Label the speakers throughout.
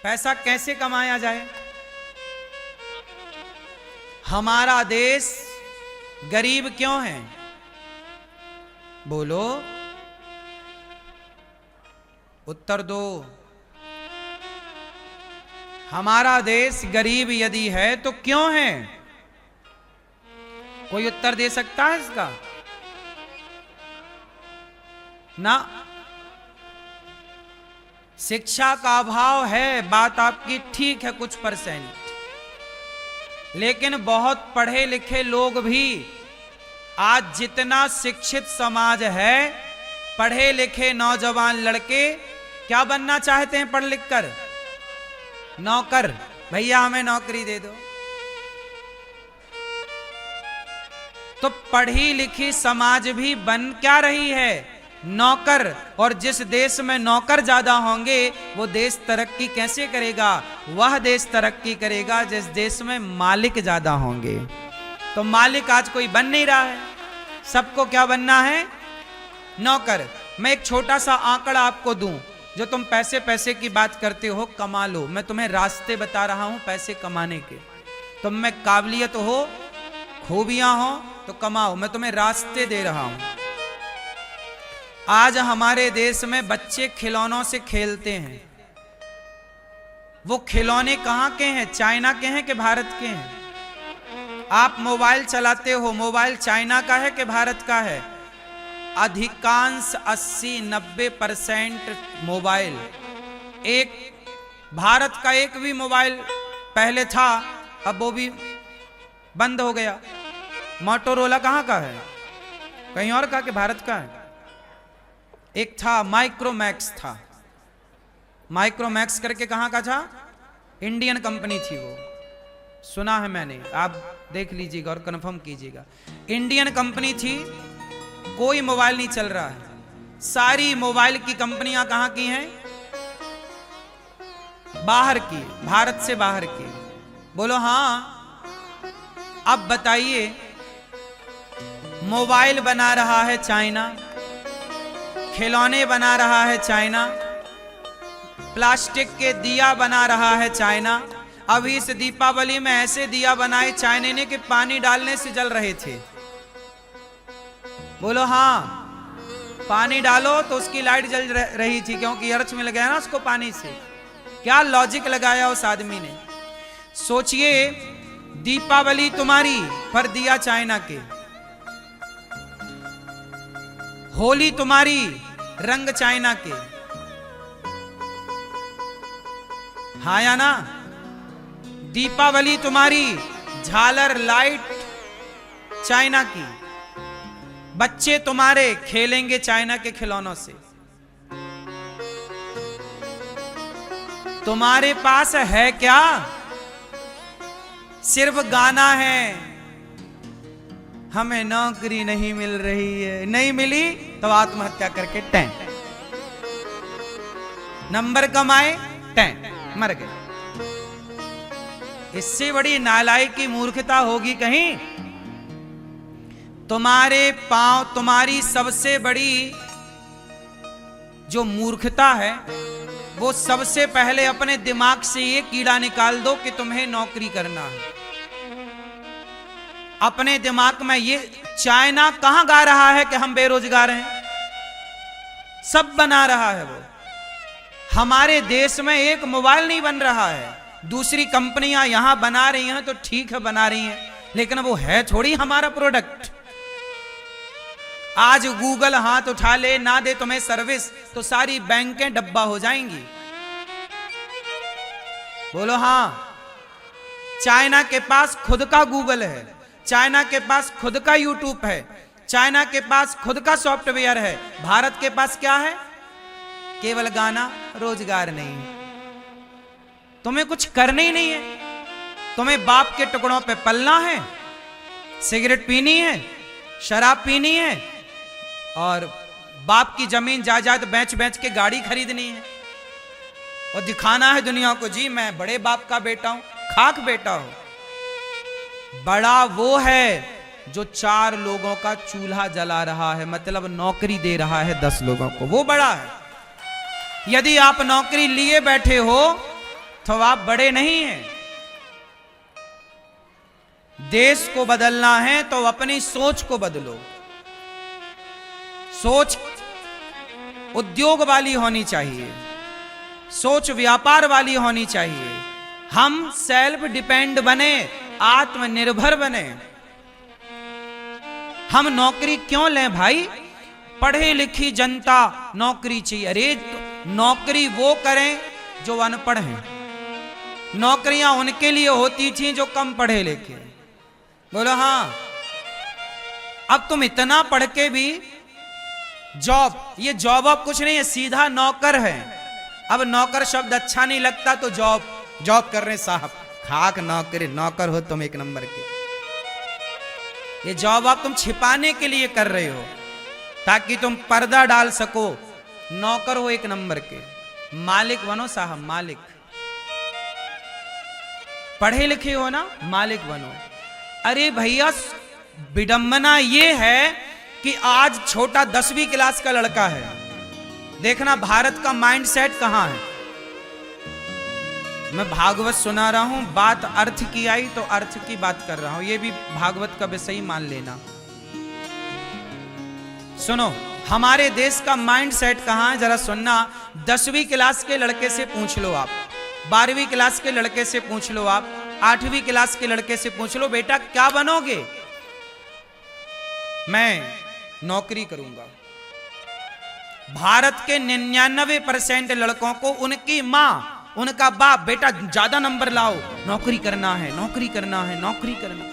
Speaker 1: पैसा कैसे कमाया जाए। हमारा देश गरीब क्यों है? बोलो, उत्तर दो। हमारा देश गरीब यदि है तो क्यों है? कोई उत्तर दे सकता है इसका? ना। शिक्षा का अभाव है, बात आपकी ठीक है कुछ परसेंट, लेकिन बहुत पढ़े लिखे लोग भी, आज जितना शिक्षित समाज है, पढ़े लिखे नौजवान लड़के क्या बनना चाहते हैं पढ़ लिख कर? नौकर। भैया हमें नौकरी दे दो। तो पढ़ी लिखी समाज भी बन क्या रही है? नौकर। और जिस देश में नौकर ज्यादा होंगे वो देश तरक्की कैसे करेगा? वह देश तरक्की करेगा जिस देश में मालिक ज्यादा होंगे। तो मालिक आज कोई बन नहीं रहा है, सबको क्या बनना है? नौकर। मैं एक छोटा सा आंकड़ा आपको दूं, जो तुम पैसे पैसे की बात करते हो, कमा लो। मैं तुम्हें रास्ते बता रहा हूं पैसे कमाने के। तुम में काबिलियत हो, खूबियां हो तो कमाओ, मैं तुम्हें रास्ते दे रहा हूं। आज हमारे देश में बच्चे खिलौनों से खेलते हैं। वो खिलौने कहां के हैं? चाइना के हैं कि भारत के हैं? आप मोबाइल चलाते हो, मोबाइल चाइना का है कि भारत का है? अधिकांश 80-90% मोबाइल एक भारत का एक भी मोबाइल पहले था, अब वो भी बंद हो गया। मोटोरोला कहाँ का है? कहीं और का कि भारत का है? एक था माइक्रोमैक्स था, माइक्रोमैक्स करके कहाँ का था? इंडियन कंपनी थी वो, सुना है मैंने, आप देख लीजिएगा और कंफर्म कीजिएगा। इंडियन कंपनी थी, कोई मोबाइल नहीं चल रहा है। सारी मोबाइल की कंपनियां कहां की हैं? बाहर की, भारत से बाहर की। बोलो हाँ। अब बताइए, मोबाइल बना रहा है चाइना, खिलौने बना रहा है चाइना, प्लास्टिक के दिया बना रहा है चाइना। अभी इस दीपावली में ऐसे दिया बनाए चाइना ने कि पानी डालने से जल रहे थे। बोलो हाँ। पानी डालो तो उसकी लाइट जल रही थी, क्योंकि अर्थ मिल गया ना उसको पानी से। क्या लॉजिक लगाया उस आदमी ने। सोचिए, दीपावली तुम्हारी पर दिया चाइना के, होली तुम्हारी रंग चाइना के, हाँ या ना? दीपावली तुम्हारी झालर लाइट चाइना की, बच्चे तुम्हारे खेलेंगे चाइना के खिलौनों से। तुम्हारे पास है क्या? सिर्फ गाना है, हमें नौकरी नहीं मिल रही है, नहीं मिली तो आत्महत्या करके टैं, नंबर कमाए टैं, मर गए। इससे बड़ी नालायकी मूर्खता होगी कहीं? तुम्हारे पांव, तुम्हारी सबसे बड़ी जो मूर्खता है, वो सबसे पहले अपने दिमाग से ये कीड़ा निकाल दो कि तुम्हें नौकरी करना है। अपने दिमाग में ये, चाइना कहां गा रहा है कि हम बेरोजगार हैं? सब बना रहा है वो। हमारे देश में एक मोबाइल नहीं बन रहा है। दूसरी कंपनियां यहां बना रही हैं तो ठीक है बना रही हैं, लेकिन वो है थोड़ी हमारा प्रोडक्ट। आज गूगल हाथ उठा ले, ना दे तुम्हें सर्विस तो सारी बैंकें डब्बा हो जाएंगी। बोलो हाँ। चाइना के पास खुद का गूगल है, चाइना के पास खुद का यूट्यूब है, चाइना के पास खुद का सॉफ्टवेयर है। भारत के पास क्या है? केवल गाना, रोजगार नहीं है। तुम्हें कुछ करना ही नहीं है। तुम्हें बाप के टुकड़ों पे पलना है, सिगरेट पीनी है, शराब पीनी है, और बाप की जमीन जायदाद बेच बेच के गाड़ी खरीदनी है, और दिखाना है दुनिया को, जी मैं बड़े बाप का बेटा हूं। खाक बेटा हो। बड़ा वो है जो 4 लोगों का चूल्हा जला रहा है, मतलब नौकरी दे रहा है 10 लोगों को, वो बड़ा है। यदि आप नौकरी लिए बैठे हो तो आप बड़े नहीं हैं। देश को बदलना है तो अपनी सोच को बदलो। सोच उद्योग वाली होनी चाहिए, सोच व्यापार वाली होनी चाहिए। हम सेल्फ डिपेंड बने, आत्मनिर्भर बने। हम नौकरी क्यों लें भाई? पढ़े लिखी जनता नौकरी चाहिए। अरे नौकरी वो करें जो अनपढ़ हैं। नौकरियां उनके लिए होती थी जो कम पढ़े लिखे। बोलो हाँ। अब तुम इतना पढ़ के भी जॉब, ये जॉब अब कुछ नहीं है, सीधा नौकर है। अब नौकर शब्द अच्छा नहीं लगता तो जॉब कर रहे साहब, खाक नौकरी, नौकर हो तुम एक नंबर के। ये जॉब आप तुम छिपाने के लिए कर रहे हो ताकि तुम पर्दा डाल सको। नौकर हो एक नंबर के, मालिक बनो साहब, मालिक। पढ़े लिखे हो ना, मालिक बनो। अरे भैया विडंबना ये है कि आज छोटा 10वीं क्लास का लड़का है, देखना भारत का माइंडसेट कहां है। मैं भागवत सुना रहा हूं, बात अर्थ की आई तो अर्थ की बात कर रहा हूं, ये भी भागवत का विषय ही मान लेना। सुनो, हमारे देश का माइंडसेट कहां है जरा सुनना। 10वीं क्लास के लड़के से पूछ लो आप, 12वीं क्लास के लड़के से पूछ लो आप, 8वीं क्लास के लड़के से पूछ लो, बेटा क्या बनोगे? मैं नौकरी करूंगा। भारत के 99% लड़कों को उनकी मां, उनका बाप, बेटा ज्यादा नंबर लाओ, नौकरी करना है, नौकरी करना है, नौकरी करना।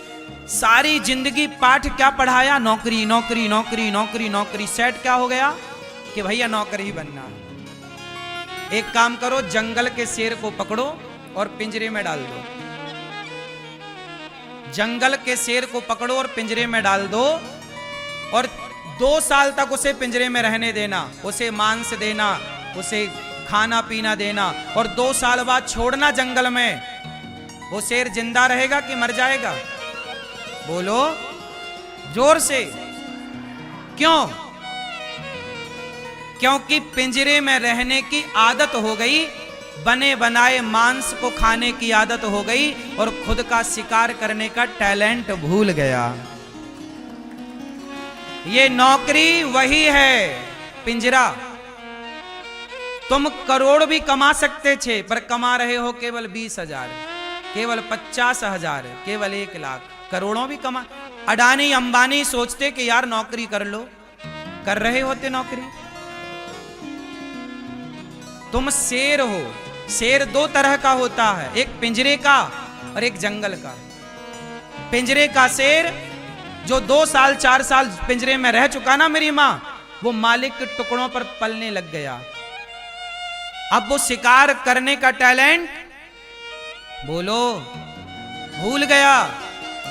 Speaker 1: सारी जिंदगी पाठ क्या पढ़ाया? नौकरी नौकरी नौकरी नौकरी नौकरी। सेट क्या हो गया कि भैया नौकरी ही बनना है। एक काम करो, जंगल के शेर को पकड़ो और पिंजरे में डाल दो। जंगल के शेर को पकड़ो और पिंजरे में डाल दो और 2 साल तक उसे पिंजरे में रहने देना, उसे मांस देना, उसे खाना पीना देना और 2 साल बाद छोड़ना जंगल में। वो शेर जिंदा रहेगा कि मर जाएगा? बोलो जोर से। क्यों? क्योंकि पिंजरे में रहने की आदत हो गई, बने बनाए मांस को खाने की आदत हो गई और खुद का शिकार करने का टैलेंट भूल गया। ये नौकरी वही है, पिंजरा। तुम करोड़ भी कमा सकते थे पर कमा रहे हो केवल 20,000, केवल 50,000, केवल 1 लाख। करोड़ों भी कमा, अडानी अंबानी सोचते कि यार नौकरी कर लो, कर रहे होते नौकरी। तुम शेर हो। शेर 2 तरह का होता है, एक पिंजरे का और एक जंगल का। पिंजरे का शेर जो 2 साल 4 साल पिंजरे में रह चुका ना मेरी मां, वो मालिक के टुकड़ों पर पलने लग गया। अब वो शिकार करने का टैलेंट, बोलो, भूल गया।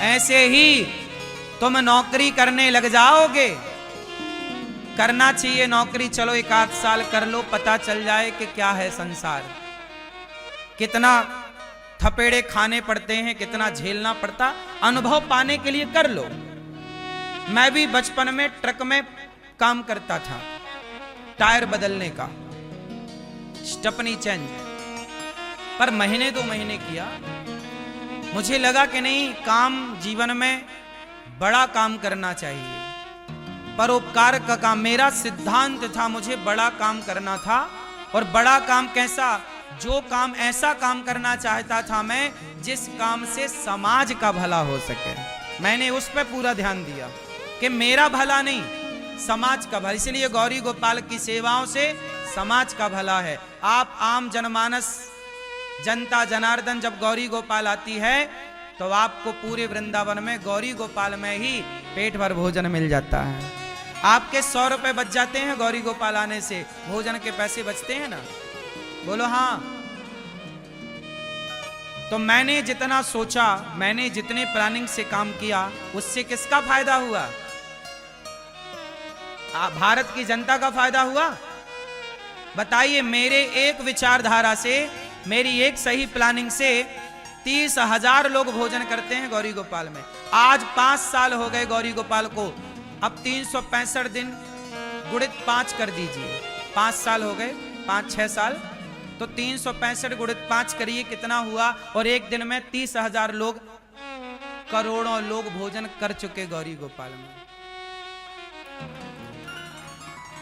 Speaker 1: ऐसे ही तुम नौकरी करने लग जाओगे। करना चाहिए नौकरी, चलो 1 आध साल कर लो, पता चल जाए कि क्या है संसार, कितना थपेड़े खाने पड़ते हैं, कितना झेलना पड़ता। अनुभव पाने के लिए कर लो। मैं भी बचपन में ट्रक में काम करता था, टायर बदलने का, स्टपनी चेंज, पर महीने 2 महीने किया। मुझे लगा कि नहीं, काम जीवन में बड़ा काम करना चाहिए, परोपकार का काम मेरा सिद्धांत था। मुझे बड़ा काम करना था। और बड़ा काम कैसा? जो काम, ऐसा काम करना चाहता था मैं जिस काम से समाज का भला हो सके। मैंने उस पर पूरा ध्यान दिया कि मेरा भला नहीं, समाज का भला। इसलिए गौरी गोपाल की सेवाओं से समाज का भला है। आप आम जनमानस, जनता जनार्दन जब गौरी गोपाल आती है तो आपको पूरे वृंदावन में गौरी गोपाल में ही पेट भर भोजन मिल जाता है। आपके 100 रुपए बच जाते हैं गौरी गोपाल आने से, भोजन के पैसे बचते हैं ना? बोलो हाँ। तो मैंने जितना सोचा, मैंने जितने प्लानिंग से काम किया, उससे किसका फायदा हुआ? भारत की जनता का फायदा हुआ। बताइए, मेरे एक विचारधारा से, मेरी एक सही प्लानिंग से 30,000 लोग भोजन करते हैं गौरी गोपाल में। आज 5 साल हो गए गौरी गोपाल को। अब 365 दिन गुणित 5 कर दीजिए, 5 साल हो गए, 5-6 साल, तो 365 गुणित 5 करिए कितना हुआ। और एक दिन में 30,000 लोग, करोड़ों लोग भोजन कर चुके गौरी गोपाल में।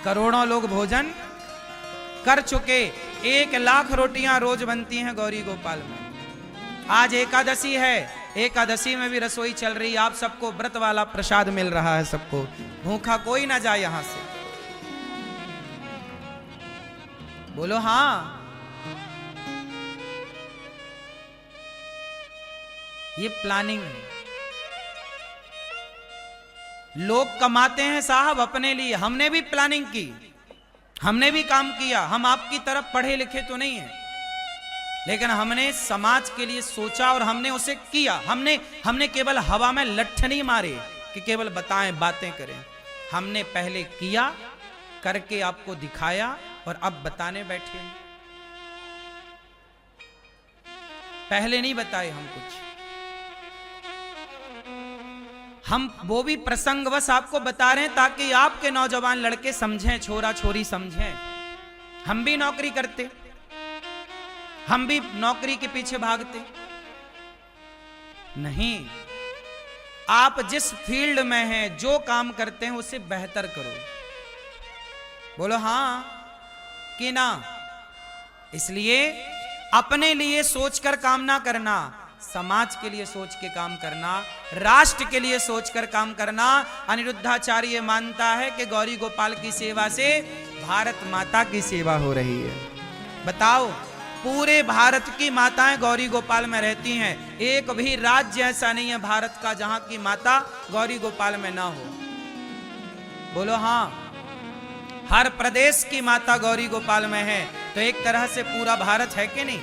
Speaker 1: करोड़ों लोग भोजन कर चुके। 1 लाख रोटियां रोज बनती हैं गौरी गोपाल में। आज एकादशी है, एकादशी में भी रसोई चल रही। आप सबको व्रत वाला प्रसाद मिल रहा है, सबको। भूखा कोई ना जाए यहां से। बोलो हाँ। ये प्लानिंग है। लोग कमाते हैं साहब अपने लिए, हमने भी प्लानिंग की, हमने भी काम किया। हम आपकी तरफ पढ़े लिखे तो नहीं है, लेकिन हमने समाज के लिए सोचा और हमने उसे किया। हमने केवल हवा में लठ नहीं मारे कि केवल बताएं, बातें करें। हमने पहले किया, करके आपको दिखाया और अब बताने बैठे हैं। पहले नहीं बताए हम कुछ। हम वो भी प्रसंगवश आपको बता रहे हैं ताकि आपके नौजवान लड़के समझें, छोरा छोरी समझें। हम भी नौकरी करते, हम भी नौकरी के पीछे भागते नहीं। आप जिस फील्ड में हैं, जो काम करते हैं, उसे बेहतर करो। बोलो हाँ कि ना। इसलिए अपने लिए सोचकर काम ना करना, समाज के लिए सोच के काम करना, राष्ट्र के लिए सोचकर काम करना। अनिरुद्धाचार्य मानता है कि गौरी गोपाल की सेवा से भारत माता की सेवा हो रही है। बताओ, पूरे भारत की माताएं गौरी गोपाल में रहती हैं। एक भी राज्य ऐसा नहीं है भारत का जहां की माता गौरी गोपाल में ना हो। बोलो हाँ। हर प्रदेश की माता गौरी गोपाल में है, तो एक तरह से पूरा भारत है कि नहीं?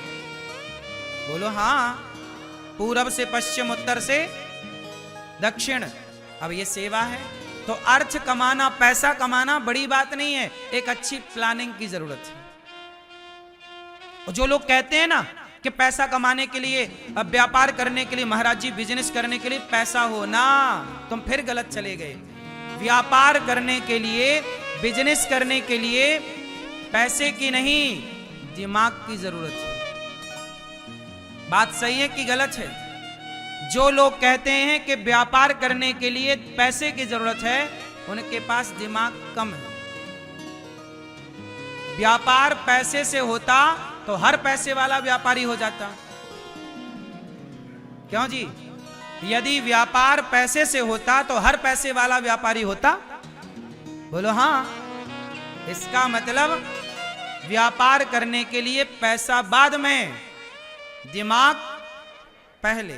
Speaker 1: बोलो हाँ। पूरब से पश्चिम, उत्तर से दक्षिण। अब ये सेवा है, तो अर्थ कमाना, पैसा कमाना बड़ी बात नहीं है, एक अच्छी प्लानिंग की जरूरत है। और जो लोग कहते हैं ना कि पैसा कमाने के लिए, अब व्यापार करने के लिए, महाराज जी बिजनेस करने के लिए पैसा हो ना, तुम फिर गलत चले गए। व्यापार करने के लिए, बिजनेस करने के लिए पैसे की नहीं, दिमाग की जरूरत है। बात सही है कि गलत है? जो लोग कहते हैं कि व्यापार करने के लिए पैसे की जरूरत है, उनके पास दिमाग कम है। व्यापार पैसे से होता तो हर पैसे वाला व्यापारी हो जाता। क्यों जी? यदि व्यापार पैसे से होता तो हर पैसे वाला व्यापारी होता। बोलो हाँ। इसका मतलब व्यापार करने के लिए पैसा बाद में, दिमाग पहले।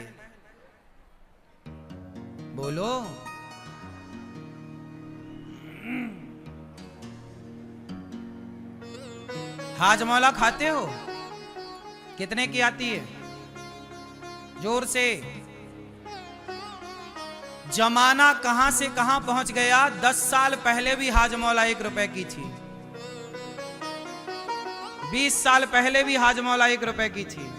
Speaker 1: बोलो। हाजमौला खाते हो? कितने की आती है? जोर से। जमाना कहां से कहां पहुंच गया। 10 साल पहले भी हाजमौला 1 रुपए की थी। 20 साल पहले भी हाजमौला 1 रुपए की थी।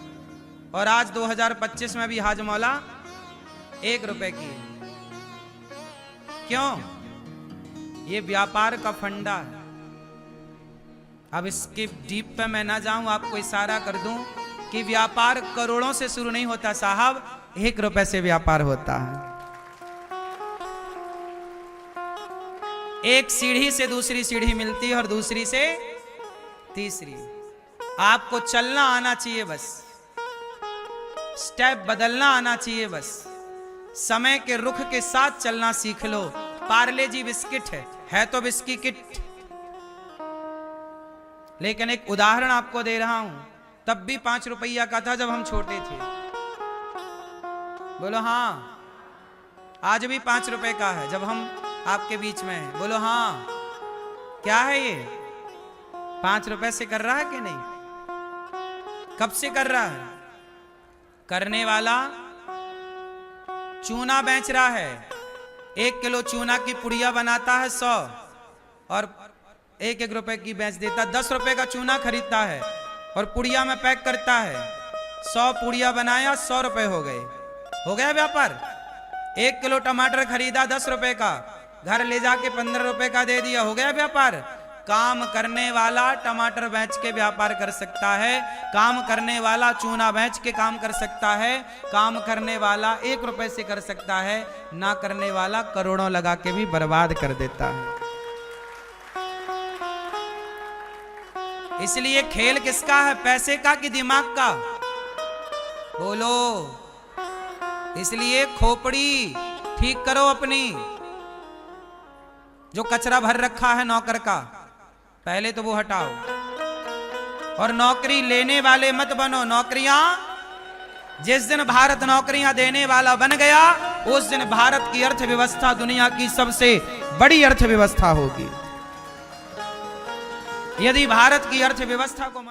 Speaker 1: और आज 2025 में भी हाजमौला 1 रुपए की है। क्यों? ये व्यापार का फंडा है। अब इसके डीप पे मैं ना जाऊं, आपको इशारा कर दूं कि व्यापार करोड़ों से शुरू नहीं होता साहब, 1 रुपए से व्यापार होता है। एक सीढ़ी से दूसरी सीढ़ी मिलती है और दूसरी से तीसरी। आपको चलना आना चाहिए, बस स्टेप बदलना आना चाहिए। बस समय के रुख के साथ चलना सीख लो। पार्ले जी बिस्किट है तो बिस्की किट। लेकिन एक उदाहरण आपको दे रहा हूं, तब भी 5 रुपया का था जब हम छोटे थे। बोलो हाँ। आज भी 5 रुपए का है जब हम आपके बीच में हैं। बोलो हाँ। क्या है ये? 5 रुपए से कर रहा है कि नहीं? कब से कर रहा है? करने वाला चूना बेच रहा है। 1 किलो चूना की पुड़िया बनाता है 100 और 1-1 रुपए की बेच देता। 10 रुपए का चूना खरीदता है और पुड़िया में पैक करता है। 100 पुड़िया बनाया, 100 रुपए हो गए। हो गया व्यापार। 1 किलो टमाटर खरीदा 10 रुपए का, घर ले जाके 15 रुपए का दे दिया। हो गया व्यापार। काम करने वाला टमाटर बेच के व्यापार कर सकता है, काम करने वाला चूना बेच के काम कर सकता है, काम करने वाला 1 रुपए से कर सकता है, ना करने वाला करोड़ों लगा के भी बर्बाद कर देता है। इसलिए खेल किसका है, पैसे का कि दिमाग का? बोलो। इसलिए खोपड़ी ठीक करो अपनी। जो कचरा भर रखा है नौकर का, पहले तो वो हटाओ। और नौकरी लेने वाले मत बनो। नौकरियां, जिस दिन भारत नौकरियां देने वाला बन गया, उस दिन भारत की अर्थव्यवस्था दुनिया की सबसे बड़ी अर्थव्यवस्था होगी। यदि भारत की अर्थव्यवस्था को